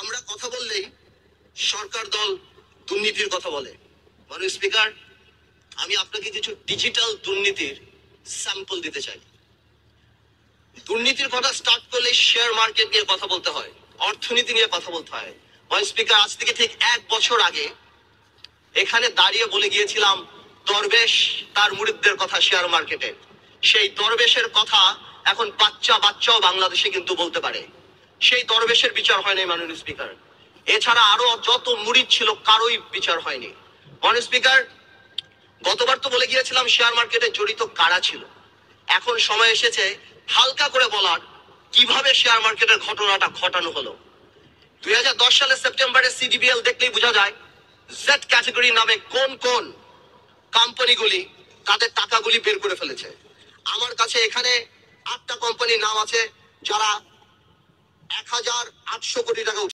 আমরা কথা বললেই সরকার দল দুর্নীতির কথা বলে। মাননীয় স্পিকার, আমি আপনাকে কিছু ডিজিটাল দুর্নীতির স্যাম্পল দিতে চাই। দুর্নীতির কথা স্টার্ট করলে শেয়ার মার্কেট নিয়ে কথা বলতে হয়, অর্থনীতি নিয়ে কথা বলতে হয়। মাননীয় স্পিকার, আজ থেকে ঠিক 1 বছর আগে এখানে দাঁড়িয়ে বলে গিয়েছিলাম দরবেশ তার মুরিদদের কথা শেয়ার মার্কেটে। সেই দরবেশের কথা এখন বাচ্চাও বাংলাদেশে কিন্তু বলতে পারে। সেই দরবেশের বিচার হয়নি মাননীয় স্পিকার। এছাড়া আরো যত মুরিদ ছিল কারোই বিচার হয়নি। মাননীয় স্পিকার, গতবার তো বলে গিয়েছিলাম শেয়ার মার্কেটে জড়িত কারা ছিল। এখন সময় এসেছে হালকা করে বলার কিভাবে শেয়ার মার্কেটের ঘটনাটা ঘটানো হলো। 2010 সালের সেপ্টেম্বরে সিডিবিএল দেখলেই বোঝা যায় জেড ক্যাটাগরি নামে কোন কোন কোম্পানিগুলি তাদের টাকাগুলি বের করে ফেলেছে। আমার কাছে এখানে 8টা কোম্পানির নাম আছে যারা 1800 কোটি টাকা